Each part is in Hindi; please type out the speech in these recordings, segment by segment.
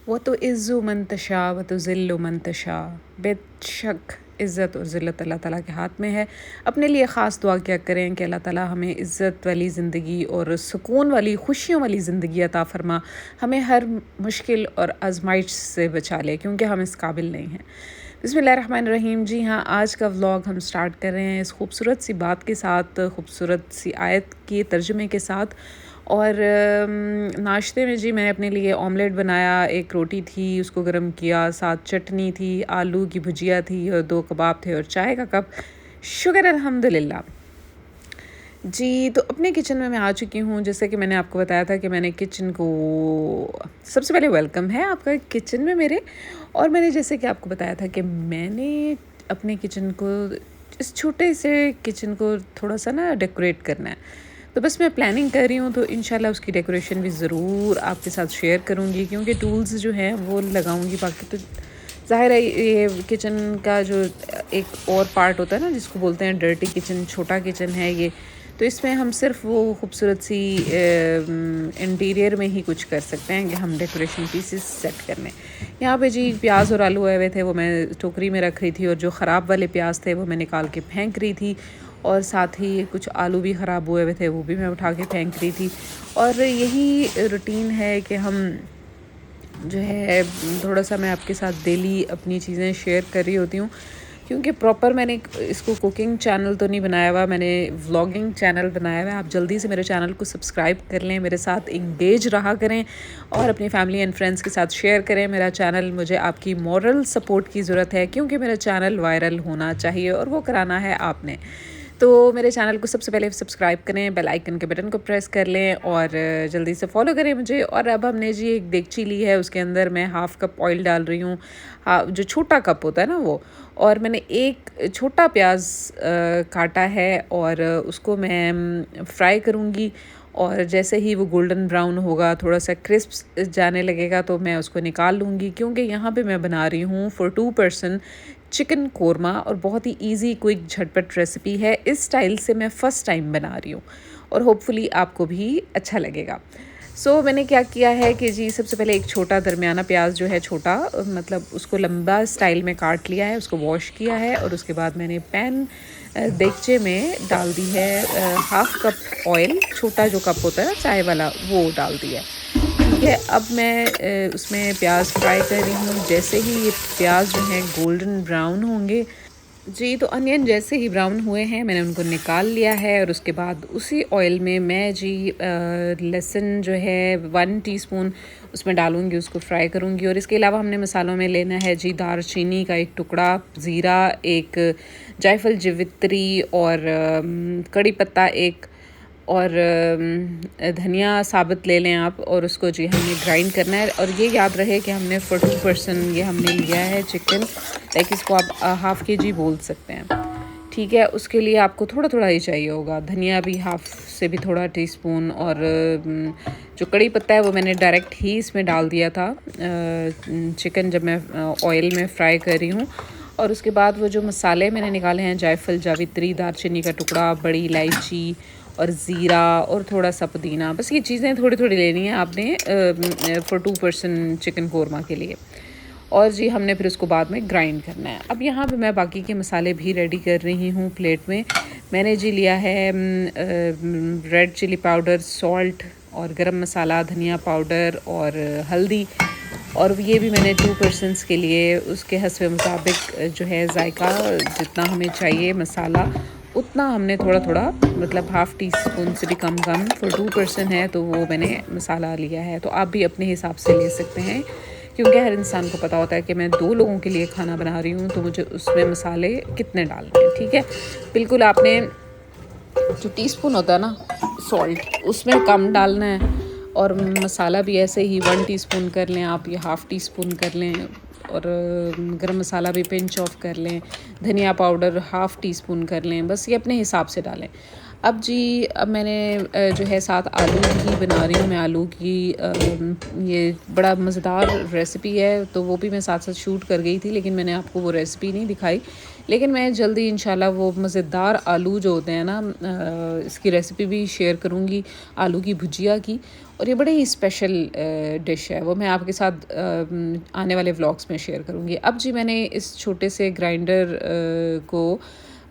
व तो इज़्ज़ु मन तशा व तो ज़िल्लु मन तशा। बेशक इज़्ज़त और ज़िल्लत अल्लाह ताला के हाथ में है। अपने लिए ख़ास दुआ क्या करें कि अल्लाह ताला हमें इज़्ज़त वाली ज़िंदगी और सुकून वाली, खुशियों वाली ज़िंदगी अता फ़रमा। हमें हर मुश्किल और आज़माइश से बचा ले, क्योंकि हम इस काबिल नहीं हैं। बिस्मिल्लाहिर्रहमानिर्रहीम। जी हाँ, आज का व्लॉग हम स्टार्ट कर रहे हैं इस खूबसूरत सी बात के साथ, खूबसूरत सी आयत के तर्जुमे के साथ। और नाश्ते में जी मैंने अपने लिए ऑमलेट बनाया, एक रोटी थी उसको गर्म किया, साथ चटनी थी, आलू की भुजिया थी और 2 कबाब थे और चाय का कप। शुक्र अल्हम्दुलिल्लाह। जी, तो अपने किचन में मैं आ चुकी हूँ। जैसे कि मैंने आपको बताया था कि मैंने किचन को सबसे पहले वेलकम है आपका किचन में मेरे। और मैंने जैसे कि आपको बताया था कि मैंने अपने किचन को, इस छोटे से किचन को थोड़ा-सा ना डेकोरेट करना है। तो बस मैं प्लानिंग कर रही हूँ, तो इंशाल्लाह उसकी डेकोरेशन भी ज़रूर आपके साथ शेयर करूँगी, क्योंकि टूल्स जो हैं वो लगाऊँगी। बाकी तो ज़ाहिर है ये किचन का जो एक और पार्ट होता है ना, जिसको बोलते हैं डर्टी किचन, छोटा किचन है ये। तो इसमें हम सिर्फ वो खूबसूरत सी इंटीरियर में ही कुछ कर सकते हैं कि हम डेकोरेशन पीसेस सेट करने। यहाँ पे जी प्याज और आलू आए हुए थे, वो मैं टोकरी में रख रही थी, और जो ख़राब वाले प्याज थे वो मैं निकाल के फेंक रही थी। और साथ ही कुछ आलू भी ख़राब हुए हुए थे, वो भी मैं उठा के फेंक रही थी। और यही रूटीन है कि हम जो है थोड़ा-सा मैं आपके साथ डेली अपनी चीज़ें शेयर कर रही होती हूँ, क्योंकि प्रॉपर मैंने इसको कुकिंग चैनल तो नहीं बनाया हुआ, मैंने व्लॉगिंग चैनल बनाया हुआ है। आप जल्दी से मेरे चैनल को सब्सक्राइब कर लें, मेरे साथ एंगेज रहा करें और अपनी फैमिली एंड फ्रेंड्स के साथ शेयर करें मेरा चैनल। मुझे आपकी मॉरल सपोर्ट की ज़रूरत है, क्योंकि मेरा चैनल वायरल होना चाहिए और वो कराना है आपने। तो मेरे चैनल को सबसे पहले सब्सक्राइब करें, बेल आइकन के बटन को प्रेस कर लें और जल्दी से फॉलो करें मुझे। और अब हमने जी एक देगची ली है, उसके अंदर मैं हाफ़ कप ऑयल डाल रही हूँ, जो छोटा कप होता है ना वो। और मैंने एक छोटा प्याज काटा है और उसको मैं फ्राई करूँगी। और जैसे ही वो गोल्डन ब्राउन होगा, थोड़ा सा क्रिस्प जाने लगेगा, तो मैं उसको निकाल लूँगी, क्योंकि यहाँ पे मैं बना रही हूँ फॉर 2 पर्सन चिकन कोरमा। और बहुत ही इजी क्विक झटपट रेसिपी है। इस स्टाइल से मैं फ़र्स्ट टाइम बना रही हूँ और होपफुली आपको भी अच्छा लगेगा। मैंने क्या किया है कि जी सबसे पहले एक छोटा दरमियाना प्याज जो है, छोटा मतलब उसको लंबा स्टाइल में काट लिया है, उसको वॉश किया है। और उसके बाद मैंने पैन देगचे में डाल दी है हाफ़ कप ऑयल, छोटा जो कप होता है ना चाय वाला, वो डाल दिया है। ठीक है, अब मैं उसमें प्याज फ्राई कर रही हूँ। जैसे ही ये प्याज जो हैं गोल्डन ब्राउन होंगे जी, तो अनियन जैसे ही ब्राउन हुए हैं, मैंने उनको निकाल लिया है। और उसके बाद उसी ऑयल में मैं जी लहसुन जो है 1 टीस्पून उसमें डालूँगी, उसको फ्राई करूँगी। और इसके अलावा हमने मसालों में लेना है जी दालचीनी का 1 टुकड़ा, ज़ीरा 1, जायफल जावित्री और कड़ी पत्ता 1 और धनिया साबुत ले लें आप। और उसको जी हमने ग्राइंड करना है। और ये याद रहे कि हमने फॉर 2 पर्सन ये हमने लिया है चिकन, लाइक इसको आप हाफ़ केजी बोल सकते हैं। ठीक है, उसके लिए आपको थोड़ा-थोड़ा ही चाहिए होगा। धनिया भी हाफ़ से भी थोड़ा टीस्पून। और जो कड़ी पत्ता है वो मैंने डायरेक्ट ही इसमें डाल दिया था चिकन जब मैं ऑयल में फ्राई कर रही हूँ। और उसके बाद वो जो मसाले मैंने निकाले हैं, जायफल जावित्री, दालचीनी का टुकड़ा, बड़ी इलायची और ज़ीरा और थोड़ा सा पुदीना, बस ये चीज़ें थोड़ी-थोड़ी लेनी है आपने फॉर 2 पर्सन चिकन कोरमा के लिए। और जी हमने फिर उसको बाद में ग्राइंड करना है। अब यहाँ पे मैं बाकी के मसाले भी रेडी कर रही हूँ प्लेट में। मैंने जी लिया है रेड चिली पाउडर, सॉल्ट और गरम मसाला, धनिया पाउडर और हल्दी। और ये भी मैंने 2 पर्सन्स के लिए उसके हस्बे मुताबिक जो है जायका जितना हमें चाहिए मसाला, उतना हमने थोड़ा-थोड़ा, मतलब हाफ़ टी स्पून से भी कम फॉर 2 पर्सन है, तो वो मैंने मसाला लिया है। तो आप भी अपने हिसाब से ले सकते हैं, क्योंकि हर इंसान को पता होता है कि मैं 2 लोगों के लिए खाना बना रही हूँ, तो मुझे उसमें मसाले कितने डालने हैं। ठीक है, बिल्कुल आपने जो टीस्पून होता है ना सॉल्ट, उसमें कम डालना है। और मसाला भी ऐसे ही 1 टीस्पून कर लें आप, या हाफ़ टी स्पून कर लें। और गरम मसाला भी पिंच ऑफ कर लें। धनिया पाउडर हाफ़ टी स्पून कर लें, बस ये अपने हिसाब से डालें। अब मैंने जो है साथ आलू ही बना रही हूँ मैं, आलू की ये बड़ा मज़ेदार रेसिपी है, तो वो भी मैं साथ साथ शूट कर गई थी, लेकिन मैंने आपको वो रेसिपी नहीं दिखाई। लेकिन मैं जल्दी इंशाल्लाह वो मज़ेदार आलू जो होते हैं ना, इसकी रेसिपी भी शेयर करूँगी, आलू की भुजिया की। और ये बड़ी ही स्पेशल डिश है, वो मैं आपके साथ आने वाले व्लॉग्स में शेयर करूँगी। अब जी मैंने इस छोटे से ग्राइंडर को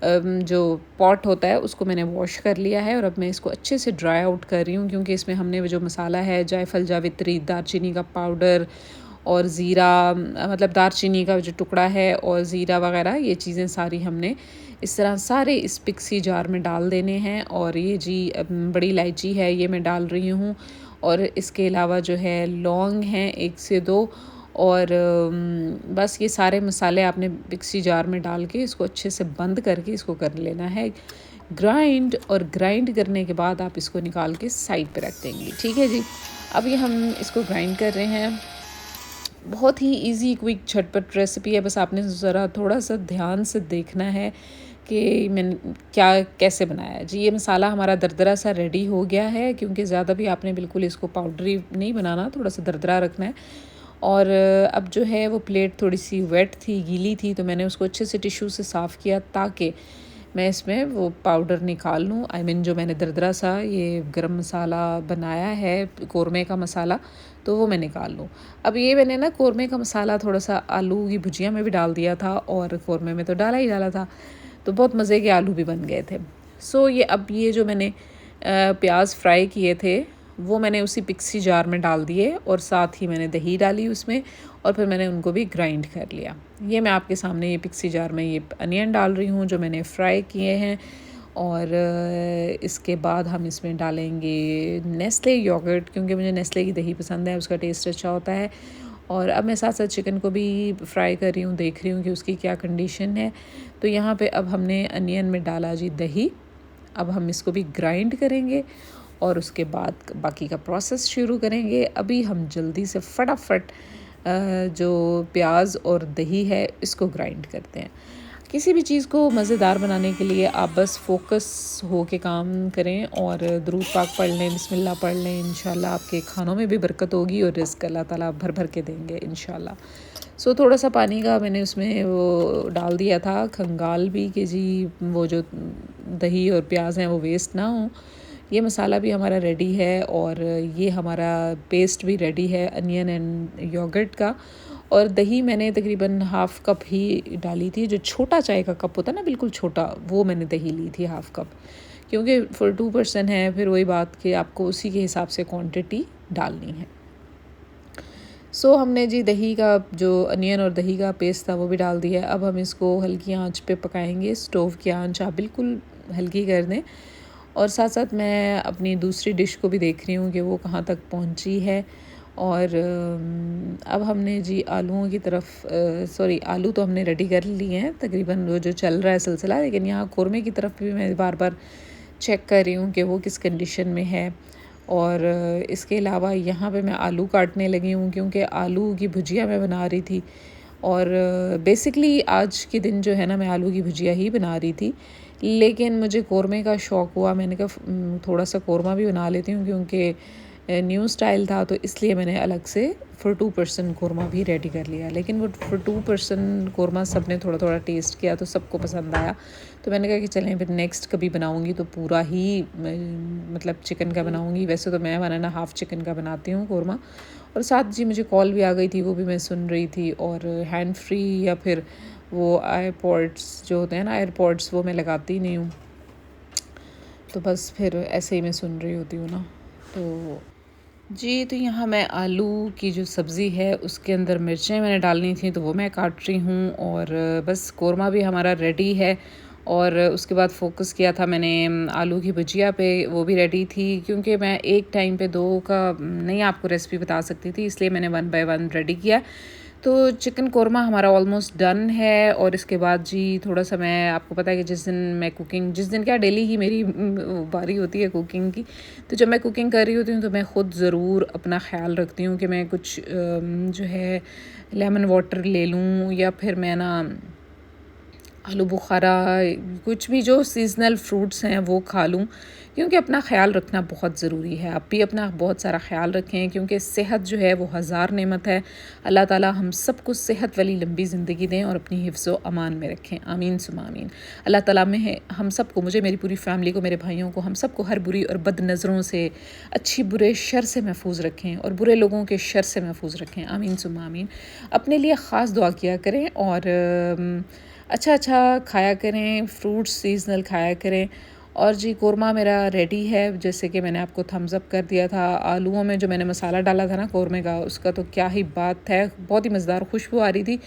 जो पॉट होता है उसको मैंने वॉश कर लिया है, और अब मैं इसको अच्छे से ड्राई आउट कर रही हूँ, क्योंकि इसमें हमने वो जो मसाला है, जायफल, जावित्री, दालचीनी का पाउडर और ज़ीरा, मतलब दालचीनी का जो टुकड़ा है और ज़ीरा वगैरह, ये चीज़ें सारी हमने इस तरह सारे इस मिक्सी जार में डाल देने हैं। और ये जी बड़ी इलायची है, ये मैं डाल रही हूँ, और इसके अलावा जो है लौंग हैं 1 से 2, और बस ये सारे मसाले आपने मिक्सी जार में डाल के इसको अच्छे से बंद करके इसको कर लेना है ग्राइंड। और ग्राइंड करने के बाद आप इसको निकाल के साइड पे रख देंगी, ठीक है जी। अब ये हम इसको ग्राइंड कर रहे हैं। बहुत ही इजी क्विक झटपट रेसिपी है, बस आपने ज़रा थोड़ा सा ध्यान से देखना है कि मैंने क्या कैसे बनाया है जी। ये मसाला हमारा दरदरा सा रेडी हो गया है, क्योंकि ज़्यादा भी आपने बिल्कुल इसको पाउडरी नहीं बनाना, थोड़ा सा दरदरा रखना है। और अब जो है वो प्लेट थोड़ी सी वेट थी, गीली थी, तो मैंने उसको अच्छे से टिश्यू से साफ़ किया, ताकि मैं इसमें वो पाउडर निकाल लूँ। आई मीन जो मैंने दरदरा सा ये गरम मसाला बनाया है, कौरमे का मसाला, तो वो मैं निकाल लूँ। अब ये मैंने ना कौरमे का मसाला थोड़ा सा आलू की भुजिया में भी डाल दिया था, और कौरमे में तो डाला ही डाला था, तो बहुत मज़े के आलू भी बन गए थे। सो ये अब ये जो मैंने प्याज फ्राई किए थे, वो मैंने उसी मिक्सी जार में डाल दिए, और साथ ही मैंने दही डाली उसमें, और फिर मैंने उनको भी ग्राइंड कर लिया। ये मैं आपके सामने ये मिक्सी जार में ये अनियन डाल रही हूँ जो मैंने फ्राई किए हैं। और इसके बाद हम इसमें डालेंगे नेस्ले योगर्ट, क्योंकि मुझे नेस्ले की दही पसंद है, उसका टेस्ट अच्छा होता है। और अब मैं साथ साथ चिकन को भी फ्राई कर रही हूँ, देख रही हूँ कि उसकी क्या कंडीशन है। तो यहाँ पे अब हमने अनियन में डाला जी दही। अब हम इसको भी ग्राइंड करेंगे, और उसके बाद बाकी का प्रोसेस शुरू करेंगे। अभी हम जल्दी से फटाफट जो प्याज और दही है इसको ग्राइंड करते हैं। किसी भी चीज़ को मज़ेदार बनाने के लिए आप बस फोकस हो के काम करें, और दुरूद पाक पढ़ लें, बिस्मिल्लाह पढ़ लें, इंशाल्लाह आपके खानों में भी बरकत होगी, और रिज़्क़ अल्लाह ताला भर भर के देंगे इंशाल्लाह। सो थोड़ा सा पानी का मैंने उसमें वो डाल दिया था, खंगाल भी, कि जी वो जो दही और प्याज हैं वो वेस्ट ना हो। ये मसाला भी हमारा रेडी है, और ये हमारा पेस्ट भी रेडी है अनियन एंड योगर्ट का। और दही मैंने तकरीबन हाफ़ कप ही डाली थी, जो छोटा चाय का कप होता है ना, बिल्कुल छोटा, वो मैंने दही ली थी हाफ़ कप, क्योंकि फॉर 2 पर्सन है, फिर वही बात कि आपको उसी के हिसाब से क्वांटिटी डालनी है। सो हमने जी दही का जो अनियन और दही का पेस्ट था वो भी डाल दिया है। अब हम इसको हल्की आंच पे पकाएंगे, स्टोव की आंच आप बिल्कुल हल्की कर दें। और साथ साथ मैं अपनी दूसरी डिश को भी देख रही हूँ कि वो कहाँ तक पहुँची है। और अब हमने जी आलूओं की तरफ सॉरी, आलू तो हमने रेडी कर लिए हैं तकरीबन, वो जो चल रहा है सिलसिला, लेकिन यहाँ कौरमे की तरफ भी मैं बार बार चेक कर रही हूँ कि वो किस कंडीशन में है। और इसके अलावा यहाँ पे मैं आलू काटने लगी हूँ, क्योंकि आलू की भुजिया मैं बना रही थी। और बेसिकली आज के दिन जो है ना, मैं आलू की भुजिया ही बना रही थी, लेकिन मुझे कौरमे का शौक़ हुआ, मैंने कहा थोड़ा सा कौरमा भी बना लेती हूँ, क्योंकि न्यू स्टाइल था, तो इसलिए मैंने अलग से फॉर 2 पर्सन कौरमा भी रेडी कर लिया। लेकिन वो फॉर 2 पर्सन कौरमा सब ने थोड़ा थोड़ा टेस्ट किया, तो सबको पसंद आया। तो मैंने कहा कि चलें फिर नेक्स्ट कभी बनाऊंगी तो पूरा ही मतलब चिकन का बनाऊंगी। वैसे तो मैं बनाना हाफ़ चिकन का बनाती हूँ कौरमा। और साथ जी मुझे कॉल भी आ गई थी, वो भी मैं सुन रही थी। और हैंड फ्री या फिर वो एयरपॉड्स जो होते हैं ना, एयरपॉड्स, वो मैं लगाती नहीं हूँ, तो बस फिर ऐसे ही मैं सुन रही होती हूँ ना। तो जी, तो यहाँ मैं आलू की जो सब्ज़ी है उसके अंदर मिर्चें मैंने डालनी थी, तो वो मैं काट रही हूँ। और बस कौरमा भी हमारा रेडी है। और उसके बाद फ़ोकस किया था मैंने आलू की भुजिया पे, वो भी रेडी थी, क्योंकि मैं एक टाइम पे 2 का नहीं आपको रेसिपी बता सकती थी, इसलिए मैंने 1 बाय 1 रेडी किया। तो चिकन कौरमा हमारा ऑलमोस्ट डन है। और इसके बाद जी थोड़ा सा, मैं आपको पता है कि जिस दिन मैं कुकिंग, जिस दिन क्या डेली ही मेरी बारी होती है कुकिंग की, तो जब मैं कुकिंग कर रही होती हूँ तो मैं ख़ुद ज़रूर अपना ख्याल रखती हूँ कि मैं कुछ जो है लेमन वाटर ले लूँ, या फिर मैं ना आलू बुखारा, कुछ भी जो सीज़नल फ्रूट्स हैं वो खा लूँ, क्योंकि अपना ख़्याल रखना बहुत ज़रूरी है। आप भी अपना बहुत सारा ख़्याल रखें, क्योंकि सेहत जो है वो हज़ार नेमत है। अल्लाह ताला हम सबको सेहत वाली लंबी ज़िंदगी दें और अपनी हिफ्ज़ व अमान में रखें। आमीन सुम्मा आमीन। अल्लाह ताला में है हम सबको, मुझे, मेरी पूरी फ़ैमिली को, मेरे भाइयों को, हम सबको हर बुरी और बद नज़रों से, अच्छी बुरे शर से महफूज रखें और बुरे लोगों के शर से महफूज रखें। आमीन सुम्मा आमीन। अपने लिए ख़ास दुआ किया करें और अच्छा अच्छा खाया करें, फ्रूट्स सीज़नल खाया करें। और जी कोरमा मेरा रेडी है, जैसे कि मैंने आपको थम्स अप कर दिया था। आलूओं में जो मैंने मसाला डाला था ना कोरमे का, उसका तो क्या ही बात है, बहुत ही मज़ेदार खुशबू आ रही थी।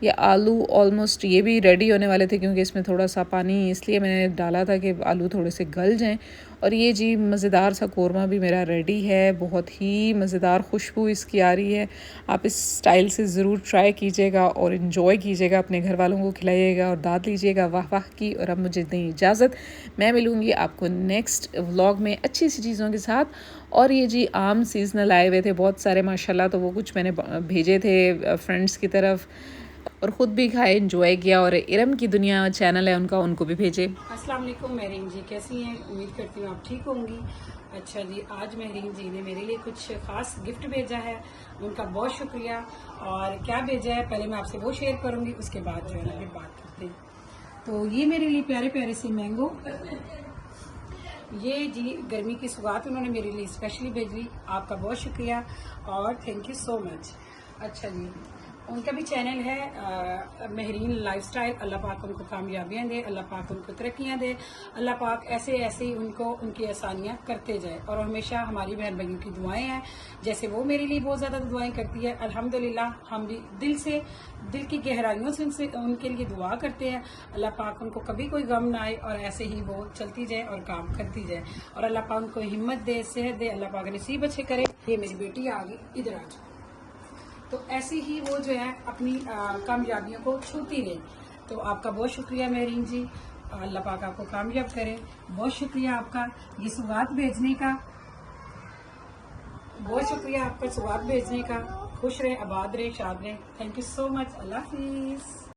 ये आलू ऑलमोस्ट ये भी रेडी होने वाले थे, क्योंकि इसमें थोड़ा सा पानी इसलिए मैंने डाला था कि आलू थोड़े से गल जाएं। और ये जी मज़ेदार सा कोरमा भी मेरा रेडी है, बहुत ही मज़ेदार खुशबू इसकी आ रही है। आप इस स्टाइल से ज़रूर ट्राई कीजिएगा और इन्जॉय कीजिएगा, अपने घर वालों को खिलाइएगा और दाद लीजिएगा वाह वाह की। और अब मुझे दें इजाज़त, मैं मिलूँगी आपको नेक्स्ट व्लॉग में अच्छी सी चीज़ों के साथ। और ये जी आम सीज़नल आए हुए थे बहुत सारे माशाल्लाह, तो वो कुछ मैंने भेजे थे फ्रेंड्स की तरफ और ख़ुद भी खाए, इंजॉय किया। और इरम की दुनिया चैनल है उनका, उनको भी भेजे। अस्सलाम वालेकुम महरीन जी, कैसी हैं? उम्मीद करती हूँ आप ठीक होंगी। अच्छा जी, आज महरीन जी ने मेरे लिए कुछ ख़ास गिफ्ट भेजा है, उनका बहुत शुक्रिया। और क्या भेजा है पहले मैं आपसे वो शेयर करूँगी, उसके बाद जो है ना फिर बात करते हैं। तो ये मेरे लिए प्यारे प्यारे से मैंगो, ये जी गर्मी की सौगात उन्होंने मेरे लिए स्पेशली भेजी, आपका बहुत शुक्रिया और थैंक यू सो मच। अच्छा जी, उनका भी चैनल है महरीन लाइफस्टाइल। अल्लाह पाक उनको कामयाबियां दे, अल्लाह पाक उनको तरक्कियां दे, अल्लाह पाक ऐसे ऐसे ही उनको उनकी आसानियां करते जाए। और हमेशा हमारी बहन भाइयों की दुआएं हैं, जैसे वो मेरे लिए बहुत ज़्यादा दुआएं करती है, अल्हम्दुलिल्लाह हम भी दिल से, दिल की गहराइयों से उनके लिए दुआ करते हैं। अल्लाह पाक उनको कभी कोई गम ना आए और ऐसे ही वो चलती जाए और काम करती जाए। और अल्लाह पाक उनको हिम्मत दे, सेहत दे, अल्लाह पाक नसीब अच्छे करे। ये मेरी बेटी आ गई, इधर आ जाओ। तो ऐसे ही वो जो है अपनी कामयाबियों को छूती रहे। तो आपका बहुत शुक्रिया महरीन जी, अल्लाह पाक आपको कामयाब करे। बहुत शुक्रिया आपका ये सौगात भेजने का, बहुत शुक्रिया आपका सौगात भेजने का। खुश रहे, आबाद रहे, शाद रहे। Thank you so much. अल्लाह हाफिज़।